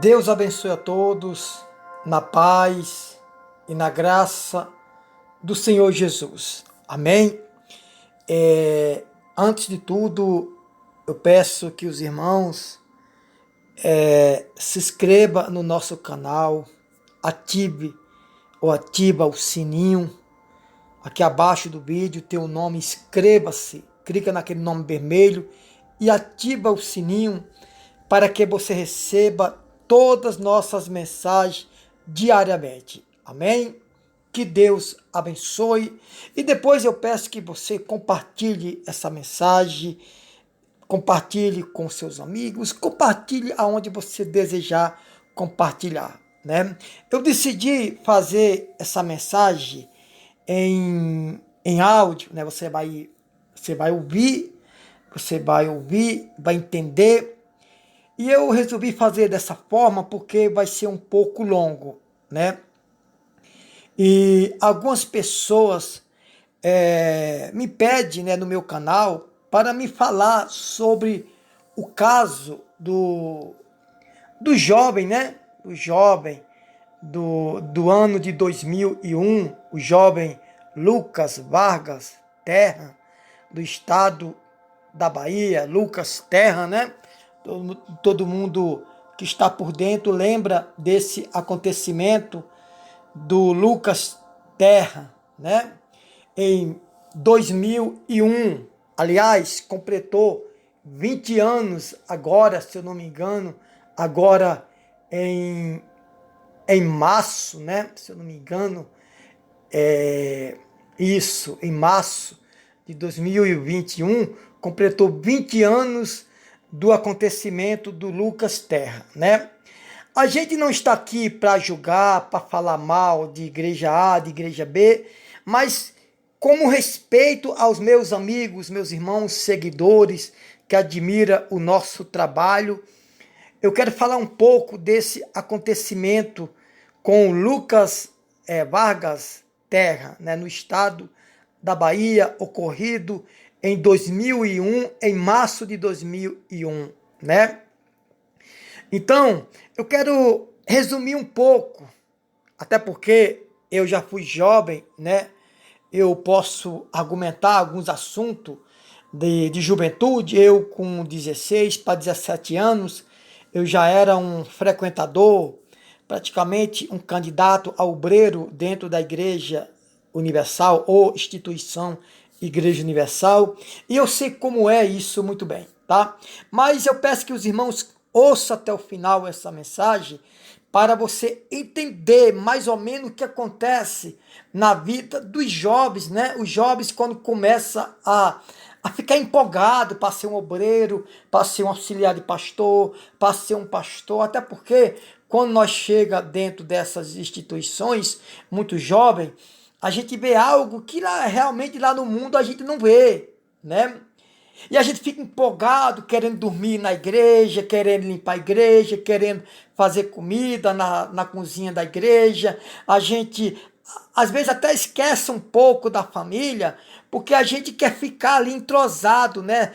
Deus abençoe a todos, na paz e na graça do Senhor Jesus. Amém? Antes de tudo, eu peço que os irmãos se inscrevam no nosso canal, ativa o sininho. Aqui abaixo do vídeo tem o nome, inscreva-se, clica naquele nome vermelho e ativa o sininho para que você receba todas as nossas mensagens diariamente. Amém? Que Deus abençoe. E depois eu peço que você compartilhe essa mensagem, compartilhe com seus amigos, compartilhe aonde você desejar compartilhar, né? Eu decidi fazer essa mensagem em áudio, né? Você vai ouvir, vai entender. E eu resolvi fazer dessa forma porque vai ser um pouco longo, né? E algumas pessoas me pedem, né, no meu canal para me falar sobre o caso do jovem, né? O jovem do ano de 2001, o jovem Lucas Vargas Terra, do estado da Bahia, Lucas Terra, né? Todo mundo que está por dentro lembra desse acontecimento do Lucas Terra, né? Em 2001, aliás, completou 20 anos agora, se eu não me engano, agora em março, né? Se eu não me engano, em março de 2021, completou 20 anos do acontecimento do Lucas Terra, né? A gente não está aqui para julgar, para falar mal de igreja A, de igreja B, mas como respeito aos meus amigos, meus irmãos, seguidores que admiram o nosso trabalho, eu quero falar um pouco desse acontecimento com o Lucas Vargas Terra, né, no estado da Bahia, ocorrido em 2001, em março de 2001, né? Então, eu quero resumir um pouco, até porque eu já fui jovem, né? Eu posso argumentar alguns assuntos de juventude. Eu, com 16 para 17 anos, eu já era um frequentador, praticamente um candidato a obreiro dentro da Igreja Universal ou instituição Igreja Universal, e eu sei como é isso muito bem, tá? Mas eu peço que os irmãos ouçam até o final essa mensagem para você entender mais ou menos o que acontece na vida dos jovens, né? Os jovens quando começam a ficar empolgado para ser um obreiro, para ser um auxiliar de pastor, para ser um pastor, até porque quando nós chega dentro dessas instituições, muito jovem, a gente vê algo que realmente lá no mundo a gente não vê, né? E a gente fica empolgado, querendo dormir na igreja, querendo limpar a igreja, querendo fazer comida na cozinha da igreja. A gente, às vezes, até esquece um pouco da família, porque a gente quer ficar ali entrosado, né?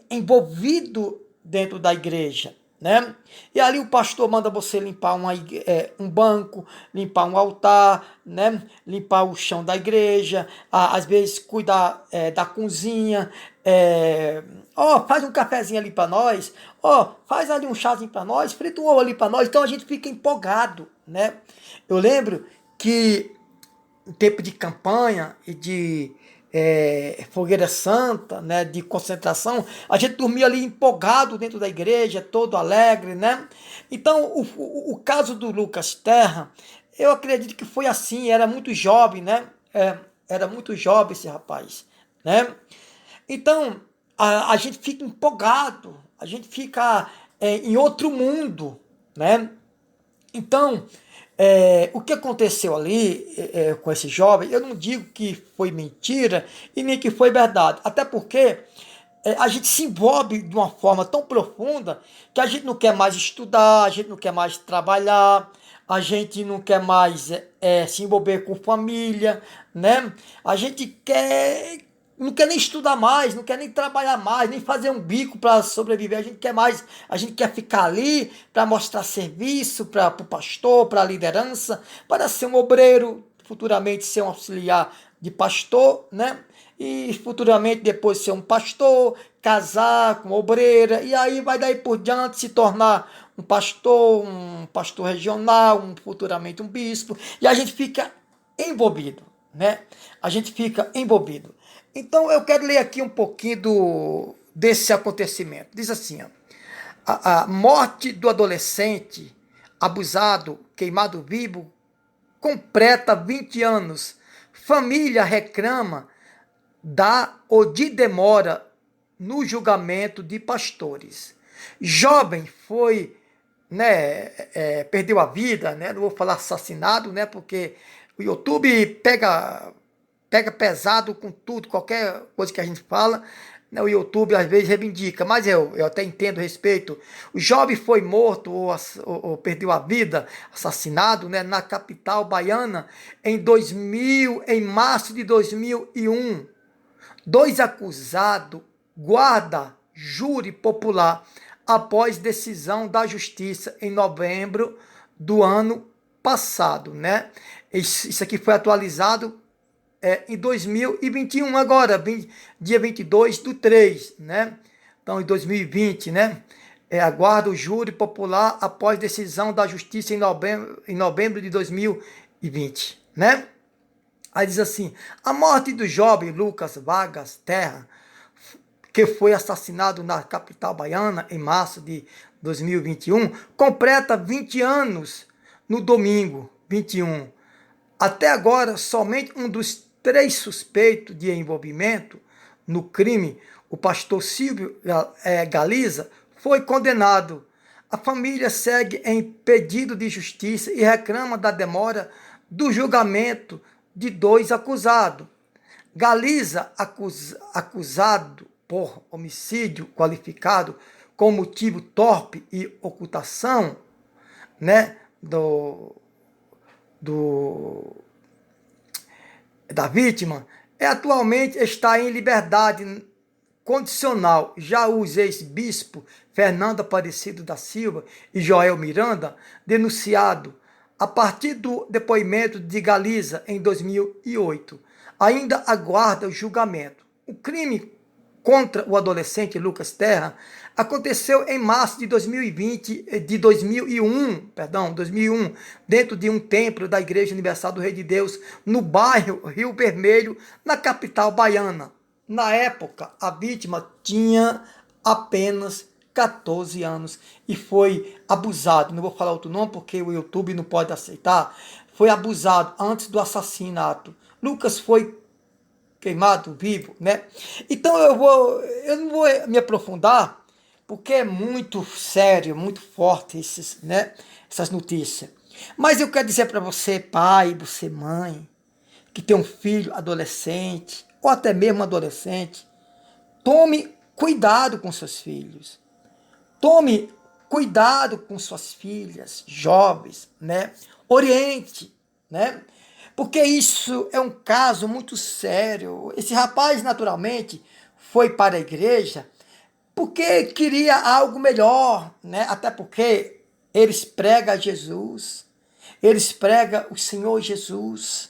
Envolvido dentro da igreja, né? E ali o pastor manda você limpar um banco, limpar um altar, né? Limpar o chão da igreja, às vezes cuidar da cozinha, faz um cafezinho ali para nós, faz ali um chazinho para nós, frita um ovo ali para nós. Então a gente fica empolgado, né? Eu lembro que em tempo de campanha e de fogueira santa, né, de concentração, a gente dormia ali empolgado dentro da igreja, todo alegre, né? Então, o caso do Lucas Terra, eu acredito que foi assim, era muito jovem, né? Era muito jovem esse rapaz, né? Então, a gente fica empolgado, a gente fica em outro mundo, né? Então, o que aconteceu ali com esse jovem, eu não digo que foi mentira e nem que foi verdade, até porque a gente se envolve de uma forma tão profunda que a gente não quer mais estudar, a gente não quer mais trabalhar, a gente não quer mais se envolver com família, né? A gente quer não quer nem estudar mais, não quer nem trabalhar mais, nem fazer um bico para sobreviver. A gente quer mais, a gente quer ficar ali para mostrar serviço para o pastor, para a liderança, para ser um obreiro, futuramente ser um auxiliar de pastor, né? E futuramente depois ser um pastor, casar com uma obreira, e aí vai daí por diante se tornar um pastor regional, futuramente um bispo, e a gente fica envolvido, né? A gente fica envolvido. Então eu quero ler aqui um pouquinho desse acontecimento. Diz assim, ó, a morte do adolescente abusado, queimado vivo, completa 20 anos. Família reclama da ou de demora no julgamento de pastores. Jovem foi, né, perdeu a vida, né? Não vou falar assassinado, né? Porque o YouTube pega pesado com tudo, qualquer coisa que a gente fala, né, o YouTube às vezes reivindica, mas eu até entendo a respeito. O jovem foi morto ou perdeu a vida, assassinado, né, na capital baiana em março de 2001. Dois acusados guarda júri popular após decisão da justiça em novembro do ano passado, né? Isso aqui foi atualizado em 2021 agora, dia 22/3, né? Então, em 2020, né? Aguarda o júri popular após decisão da justiça em novembro de 2020, né? Aí diz assim, a morte do jovem Lucas Vargas Terra, que foi assassinado na capital baiana em março de 2021, completa 20 anos no domingo 21. Até agora, somente um dos 3 suspeitos de envolvimento no crime, o pastor Silvio Galiza, foi condenado. A família segue em pedido de justiça e reclama da demora do julgamento de 2 acusados. Galiza, acusado por homicídio qualificado com motivo torpe e ocultação, né, da vítima, atualmente está em liberdade condicional. Já os ex-bispo Fernando Aparecido da Silva e Joel Miranda, denunciado a partir do depoimento de Galiza em 2008, ainda aguarda o julgamento. O crime contra o adolescente Lucas Terra aconteceu em março de 2001, dentro de um templo da Igreja Universal do Rei de Deus, no bairro Rio Vermelho, na capital baiana. Na época, a vítima tinha apenas 14 anos e foi abusado. Não vou falar outro nome porque o YouTube não pode aceitar. Foi abusado antes do assassinato. Lucas foi queimado vivo, né? Então eu não vou me aprofundar porque é muito sério, muito forte essas notícias. Mas eu quero dizer para você, pai, você mãe, que tem um filho adolescente ou até mesmo adolescente, tome cuidado com seus filhos. Tome cuidado com suas filhas, jovens, né? Oriente, né? Porque isso é um caso muito sério. Esse rapaz, naturalmente, foi para a igreja porque queria algo melhor, né? Até porque eles pregam Jesus, eles pregam o Senhor Jesus,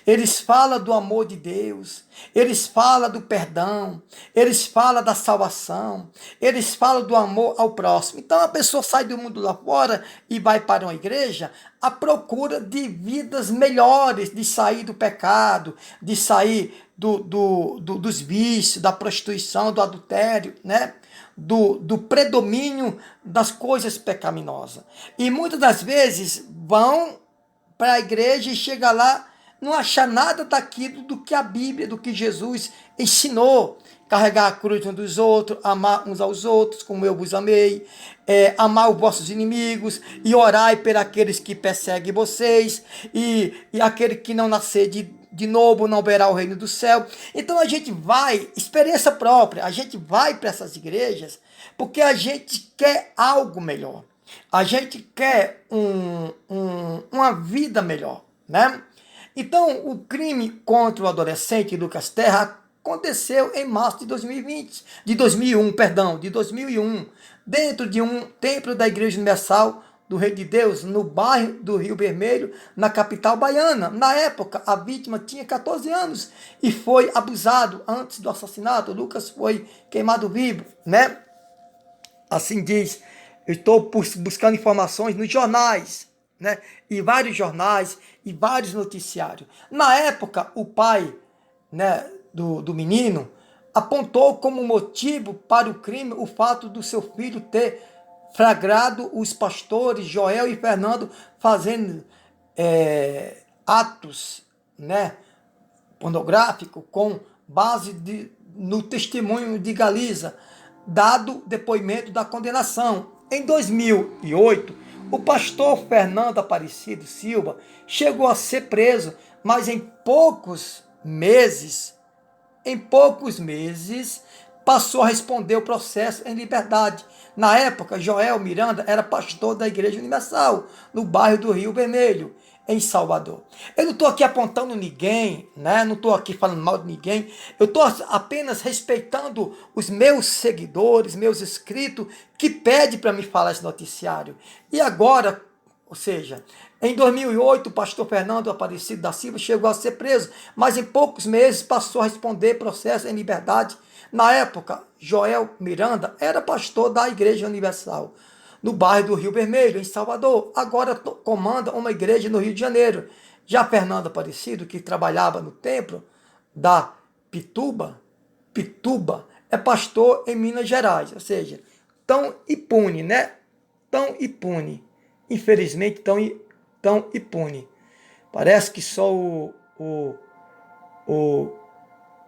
eles falam do amor de Deus, eles falam do perdão, eles falam da salvação, eles falam do amor ao próximo. Então a pessoa sai do mundo lá fora e vai para uma igreja à procura de vidas melhores, de sair do pecado, de sair dos vícios, da prostituição, do adultério, né? Do predomínio das coisas pecaminosas. E muitas das vezes vão para a igreja e chega lá, não achar nada daquilo do que a Bíblia, do que Jesus ensinou. Carregar a cruz uns dos outros, amar uns aos outros, como eu vos amei, amar os vossos inimigos, e orai por aqueles que perseguem vocês, e aquele que não nascer de novo não verá o reino do céu. Então a gente vai, experiência própria, a gente vai para essas igrejas porque a gente quer algo melhor. A gente quer uma vida melhor, né? Então, o crime contra o adolescente Lucas Terra aconteceu em março de 2020, de 2001, perdão, de 2001, dentro de um templo da Igreja Universal do Reino de Deus, no bairro do Rio Vermelho, na capital baiana. Na época, a vítima tinha 14 anos e foi abusado antes do assassinato. Lucas foi queimado vivo, né? Assim diz. Eu estou buscando informações nos jornais, né? E vários jornais e vários noticiários. Na época, o pai, né, do menino apontou como motivo para o crime o fato do seu filho ter flagrado os pastores Joel e Fernando fazendo atos, né, pornográficos com base no testemunho de Galiza, dado depoimento da condenação. Em 2008, o pastor Fernando Aparecido Silva chegou a ser preso, mas em poucos meses, passou a responder o processo em liberdade. Na época, Joel Miranda era pastor da Igreja Universal, no bairro do Rio Vermelho, em Salvador. Eu não estou aqui apontando ninguém, né? Não estou aqui falando mal de ninguém. Eu estou apenas respeitando os meus seguidores, meus inscritos, que pedem para me falar esse noticiário. E agora, ou seja, em 2008, o pastor Fernando Aparecido da Silva chegou a ser preso, mas em poucos meses passou a responder processo em liberdade. Na época, Joel Miranda era pastor da Igreja Universal, no bairro do Rio Vermelho, em Salvador. Agora comanda uma igreja no Rio de Janeiro. Já Fernando Aparecido, que trabalhava no templo da Pituba, é pastor em Minas Gerais. Ou seja, tão impune, né? Tão impune. Infelizmente, tão impune. Parece que só o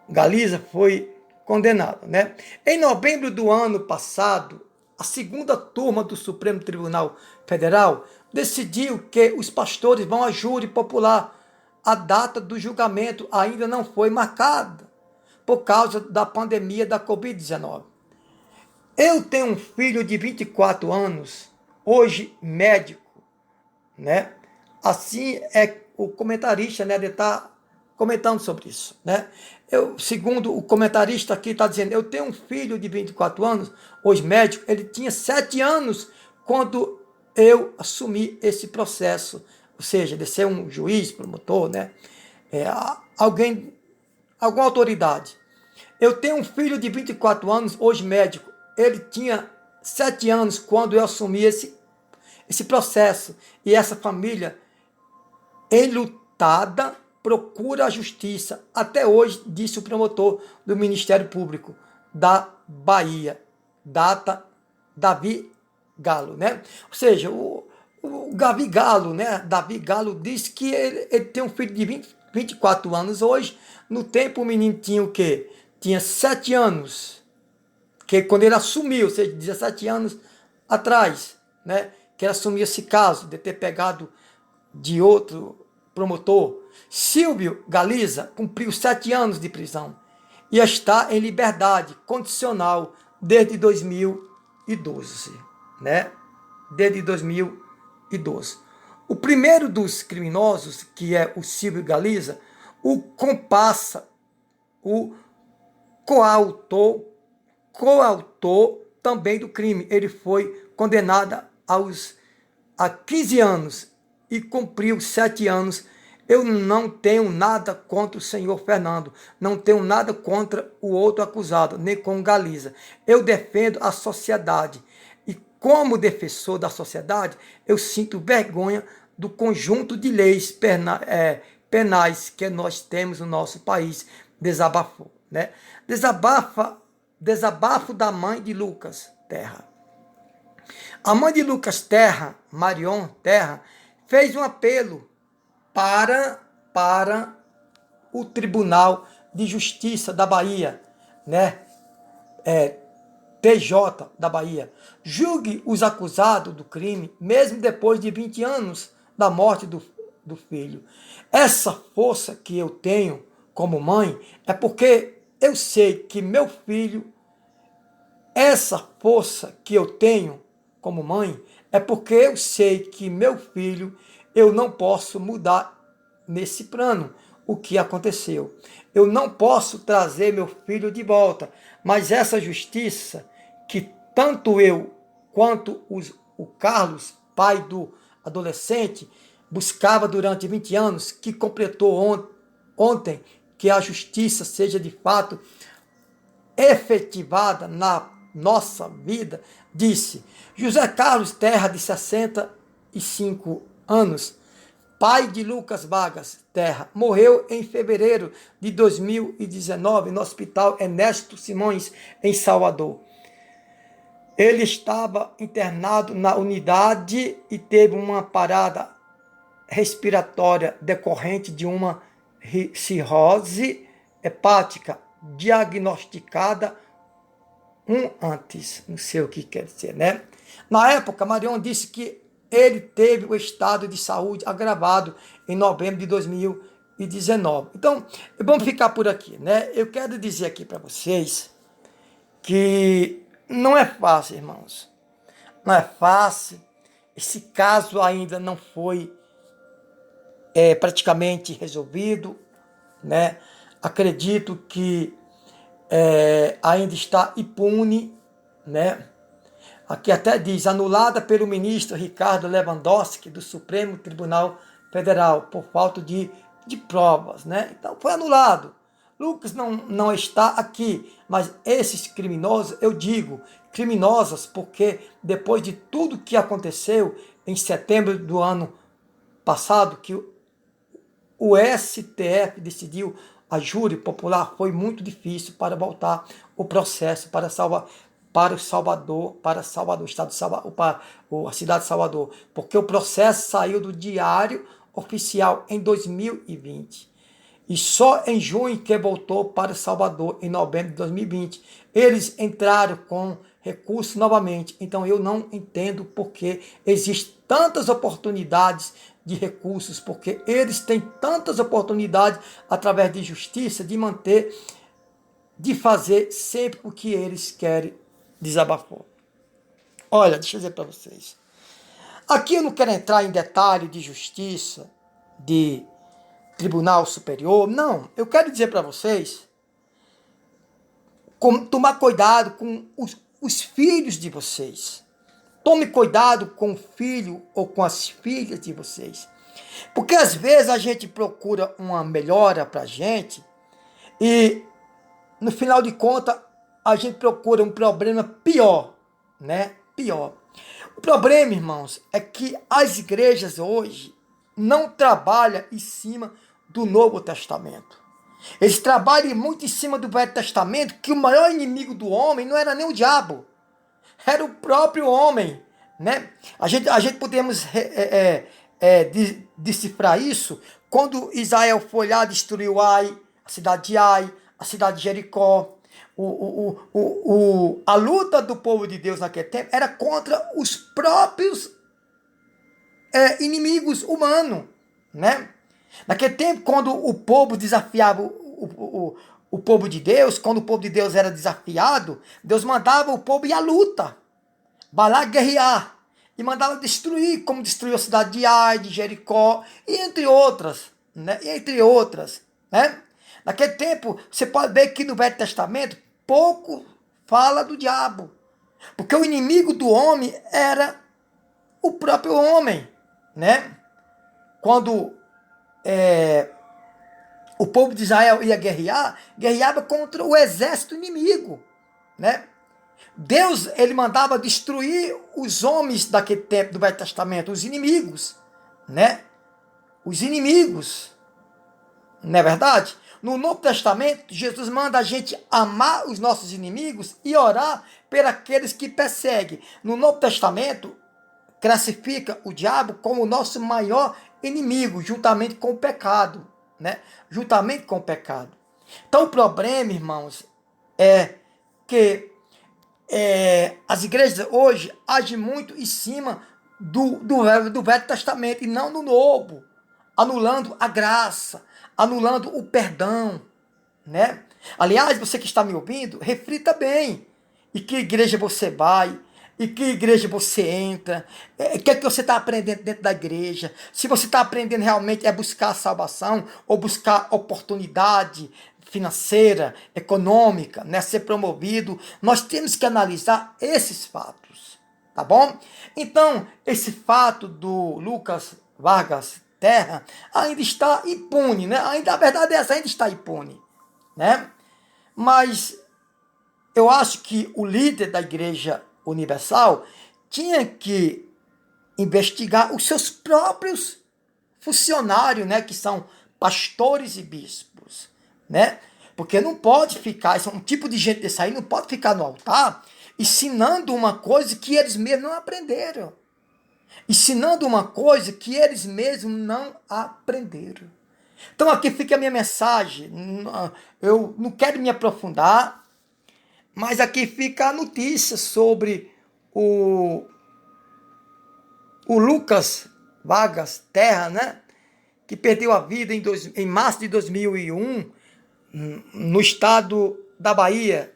Galiza foi condenado, né? Em novembro do ano passado, a segunda turma do Supremo Tribunal Federal decidiu que os pastores vão a júri popular. A data do julgamento ainda não foi marcada por causa da pandemia da Covid-19. Eu tenho um filho de 24 anos, hoje médico, né? Assim é o comentarista, né, de estar comentando sobre isso, né? Segundo o comentarista aqui está dizendo, eu tenho um filho de 24 anos, hoje médico, ele tinha 7 anos quando eu assumi esse processo, ou seja, de ser um juiz, promotor, né? Alguma autoridade. Eu tenho um filho de 24 anos, hoje médico, ele tinha 7 anos quando eu assumi esse processo, e essa família enlutada procura a justiça até hoje, disse o promotor do Ministério Público da Bahia, Davi Galo, né? Ou seja, o Davi Galo, né? Davi Galo disse que ele tem um filho de 24 anos hoje. No tempo o menino tinha o quê? Tinha 7 anos, que quando ele assumiu, ou seja, 17 anos atrás, né? Que ele assumiu esse caso de ter pegado de outro promotor. Silvio Galiza cumpriu 7 anos de prisão e está em liberdade condicional desde 2012, né? Desde 2012. O primeiro dos criminosos, que é o Silvio Galiza, o compassa, o coautor também do crime. Ele foi condenado a 15 anos e cumpriu 7 anos. Eu não tenho nada contra o senhor Fernando, não tenho nada contra o outro acusado, nem com o Galiza. Eu defendo a sociedade e, como defensor da sociedade, eu sinto vergonha do conjunto de leis penais que nós temos no nosso país. Desabafou, né? Desabafo da mãe de Lucas Terra. A mãe de Lucas Terra, Marion Terra, fez um apelo para o Tribunal de Justiça da Bahia, né? TJ da Bahia. Julgue os acusados do crime, mesmo depois de 20 anos da morte do filho. Essa força que eu tenho como mãe é porque eu sei que meu filho, essa força que eu tenho como mãe, é porque eu sei que meu filho, eu não posso mudar nesse plano. o que aconteceu. Eu não posso trazer meu filho de volta, mas essa justiça que tanto eu quanto o Carlos, pai do adolescente, buscava durante 20 anos, que completou ontem, que a justiça seja de fato efetivada na nossa vida, disse: José Carlos Terra, de 65 anos, pai de Lucas Vargas Terra, morreu em fevereiro de 2019 no Hospital Ernesto Simões, em Salvador. Ele estava internado na unidade e teve uma parada respiratória decorrente de uma cirrose hepática diagnosticada antes. Não sei o que quer dizer, né? Na época, Marion disse que ele teve o estado de saúde agravado em novembro de 2019. Então, vamos ficar por aqui, né? Eu quero dizer aqui para vocês que não é fácil, irmãos. Não é fácil. Esse caso ainda não foi praticamente resolvido, né? Acredito que ainda está impune, né? Aqui até diz, anulada pelo ministro Ricardo Lewandowski, do Supremo Tribunal Federal, por falta de provas, né? Então foi anulado. Lucas não está aqui, mas esses criminosos, eu digo criminosos, porque depois de tudo que aconteceu em setembro do ano passado, que o STF decidiu, a júri popular, foi muito difícil para voltar o processo para o Salvador, o estado de Salvador, para a cidade de Salvador, porque o processo saiu do Diário Oficial em 2020. E só em junho que voltou para Salvador, em novembro de 2020. Eles entraram com recurso novamente. Então eu não entendo porque existem tantas oportunidades de recursos, porque eles têm tantas oportunidades através de justiça de manter, de fazer sempre o que eles querem. Desabafou. Olha, deixa eu dizer para vocês. Aqui eu não quero entrar em detalhe de justiça, de Tribunal Superior, não. Eu quero dizer para vocês tomar cuidado com os filhos de vocês. Tome cuidado com o filho ou com as filhas de vocês. Porque às vezes a gente procura uma melhora para a gente e no final de contas a gente procura um problema pior, né? Pior. O problema, irmãos, é que as igrejas hoje não trabalham em cima do Novo Testamento. Eles trabalham muito em cima do Velho Testamento, que o maior inimigo do homem não era nem o diabo, era o próprio homem, né? A gente podemos decifrar isso quando Israel foi lá, destruiu Ai, a cidade de Ai, a cidade de Jericó. A luta do povo de Deus naquele tempo era contra os próprios inimigos humanos, né? Naquele tempo, quando o povo desafiava o povo de Deus, quando o povo de Deus era desafiado, Deus mandava o povo ir à luta, vai lá guerrear, e mandava destruir, como destruiu a cidade de Ai, de Jericó, e entre outras, né? Né? Naquele tempo, você pode ver que no Velho Testamento, pouco fala do diabo, porque o inimigo do homem era o próprio homem, né? Quando o povo de Israel ia guerreava contra o exército inimigo, né? Deus, ele mandava destruir os homens daquele tempo do Velho Testamento, os inimigos, né? Os inimigos, não é verdade? No Novo Testamento, Jesus manda a gente amar os nossos inimigos e orar por aqueles que perseguem. No Novo Testamento, classifica o diabo como o nosso maior inimigo, juntamente com o pecado, né? Juntamente com o pecado. Então o problema, irmãos, é que as igrejas hoje agem muito em cima do Velho Testamento e não do Novo, anulando a graça, anulando o perdão, né? Aliás, você que está me ouvindo, reflita bem em que igreja você vai, e que igreja você entra, o que é que você está aprendendo dentro da igreja, se você está aprendendo realmente é buscar a salvação ou buscar oportunidade financeira, econômica, né, ser promovido. Nós temos que analisar esses fatos, tá bom? Então, esse fato do Lucas Vargas Terra ainda está impune, né? Ainda, a verdade é essa, ainda está impune, né? Mas eu acho que o líder da Igreja Universal tinha que investigar os seus próprios funcionários, né, que são pastores e bispos, né? Porque não pode ficar, esse é um tipo de gente desse aí, não pode ficar no altar ensinando uma coisa que eles mesmos não aprenderam. Ensinando uma coisa que eles mesmos não aprenderam. Então aqui fica a minha mensagem. Eu não quero me aprofundar, mas aqui fica a notícia sobre o Lucas Vargas Terra, né? Que perdeu a vida em março de 2001, no estado da Bahia,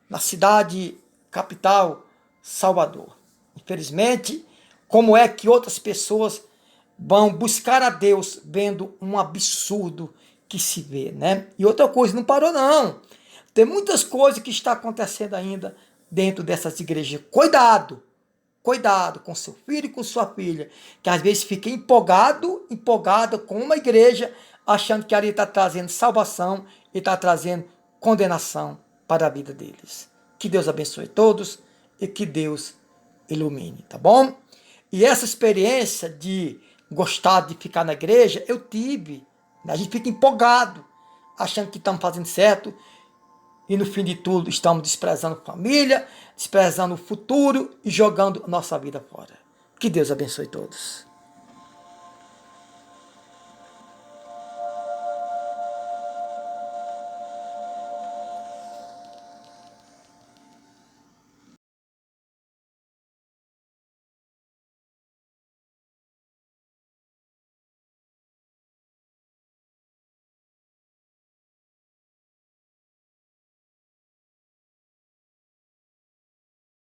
na cidade capital, Salvador. Infelizmente, como é que outras pessoas vão buscar a Deus vendo um absurdo que se vê, né? E outra coisa, não parou não. Tem muitas coisas que estão acontecendo ainda dentro dessas igrejas. Cuidado! Cuidado com seu filho e com sua filha, que às vezes fica empolgada com uma igreja, achando que ali está trazendo salvação e está trazendo condenação para a vida deles. Que Deus abençoe todos e que Deus ilumine, tá bom? E essa experiência de gostar de ficar na igreja, eu tive. A gente fica empolgado, achando que estamos fazendo certo, e no fim de tudo estamos desprezando família, desprezando o futuro e jogando nossa vida fora. Que Deus abençoe todos.